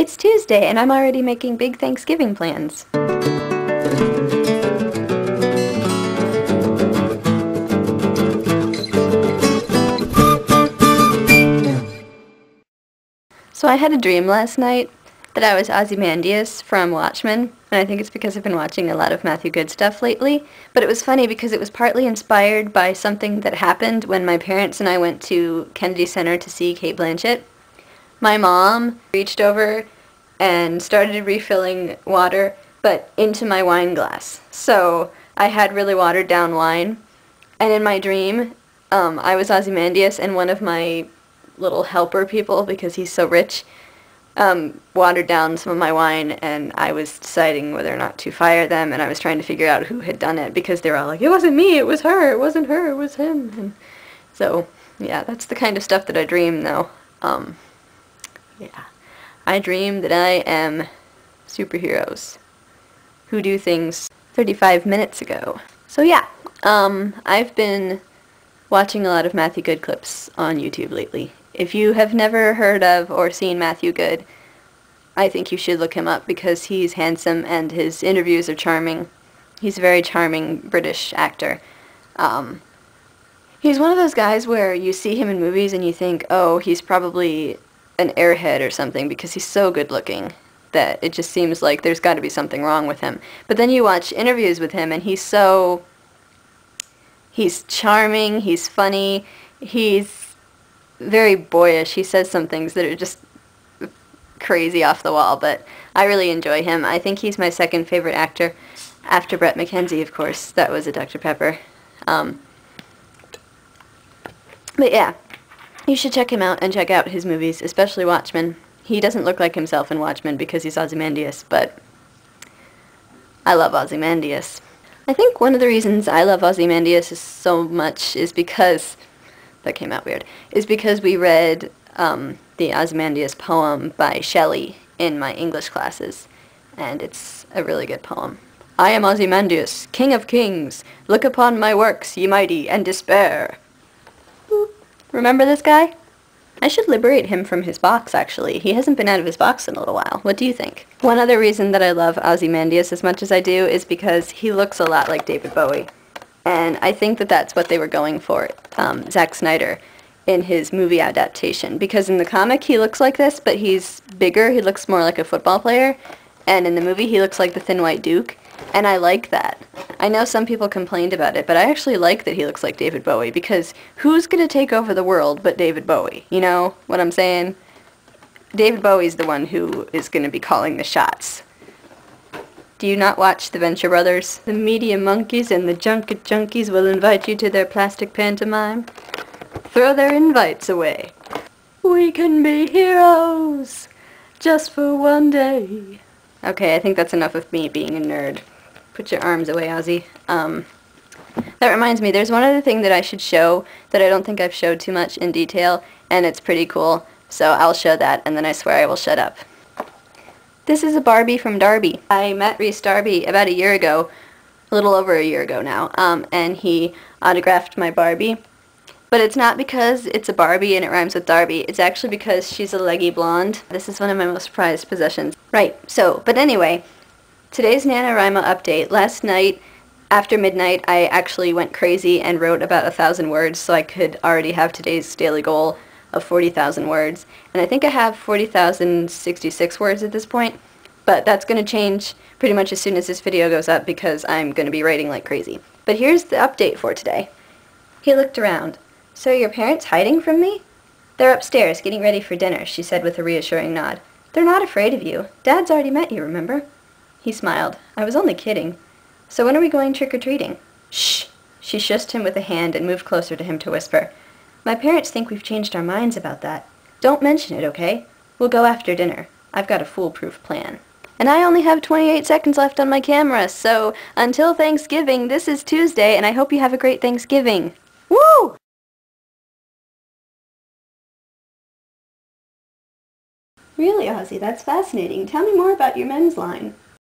It's Tuesday and I'm already making big Thanksgiving plans. So I had a dream last night that I was Ozymandias from Watchmen, and I think it's because I've been watching a lot of Matthew Good stuff lately. But it was funny because it was partly inspired by something that happened when my parents and I went to Kennedy Center to see Cate Blanchett. My mom reached over and started refilling water, but into my wine glass. So I had really watered down wine, and in my dream, I was Ozymandias, and one of my little helper people, because he's so rich, watered down some of my wine, and I was deciding whether or not to fire them, and I was trying to figure out who had done it, because they were all like, it wasn't me, it was her, it wasn't her, it was him. And so, yeah, that's the kind of stuff that I dream, though. Yeah. I dream that I am superheroes who do things 35 minutes ago. So yeah, I've been watching a lot of Matthew Good clips on YouTube lately. If you have never heard of or seen Matthew Good, I think you should look him up because he's handsome and his interviews are charming. He's a very charming British actor. He's one of those guys where you see him in movies and you think, oh, he's probably an airhead or something because he's so good looking that it just seems like there's got to be something wrong with him. But then you watch interviews with him and he's charming, he's funny, he's very boyish. He says some things that are just crazy off the wall, but I really enjoy him. I think he's my second favorite actor after Brett McKenzie, of course. That was a Dr. Pepper. But yeah, you should check him out and check out his movies, especially Watchmen. He doesn't look like himself in Watchmen because he's Ozymandias, but I love Ozymandias. I think one of the reasons I love Ozymandias so much is because, that came out weird, is because we read the Ozymandias poem by Shelley in my English classes, and it's a really good poem. I am Ozymandias, king of kings. Look upon my works, ye mighty, and despair. Remember this guy? I should liberate him from his box, actually. He hasn't been out of his box in a little while. What do you think? One other reason that I love Ozymandias as much as I do is because he looks a lot like David Bowie. And I think that that's what they were going for, Zack Snyder, in his movie adaptation. Because in the comic he looks like this, but he's bigger. He looks more like a football player. And in the movie he looks like the Thin White Duke. And I like that. I know some people complained about it, but I actually like that he looks like David Bowie, because who's going to take over the world but David Bowie? You know what I'm saying? David Bowie's the one who is going to be calling the shots. Do you not watch The Venture Brothers? The media monkeys and the junket junkies will invite you to their plastic pantomime. Throw their invites away. We can be heroes just for one day. Okay, I think that's enough of me being a nerd. Put your arms away, Ozzy. That reminds me, there's one other thing that I should show that I don't think I've showed too much in detail, and it's pretty cool, so I'll show that, and then I swear I will shut up. This is a Barbie from Darby. I met Reese Darby about a year ago, a little over a year ago now, and he autographed my Barbie. But it's not because it's a Barbie and it rhymes with Darby. It's actually because she's a leggy blonde. This is one of my most prized possessions. Right, so, but anyway, today's NaNoWriMo update. Last night, after midnight, I actually went crazy and wrote about 1,000 words so I could already have today's daily goal of 40,000 words. And I think I have 40,066 words at this point, but that's going to change pretty much as soon as this video goes up because I'm going to be writing like crazy. But here's the update for today. He looked around. So are your parents hiding from me? They're upstairs getting ready for dinner, she said with a reassuring nod. They're not afraid of you. Dad's already met you, remember? He smiled. I was only kidding. So when are we going trick-or-treating? Shh! She shushed him with a hand and moved closer to him to whisper. My parents think we've changed our minds about that. Don't mention it, okay? We'll go after dinner. I've got a foolproof plan. And I only have 28 seconds left on my camera, so until Thanksgiving, this is Tuesday, and I hope you have a great Thanksgiving. Woo! Really, Ozzy, that's fascinating. Tell me more about your men's line.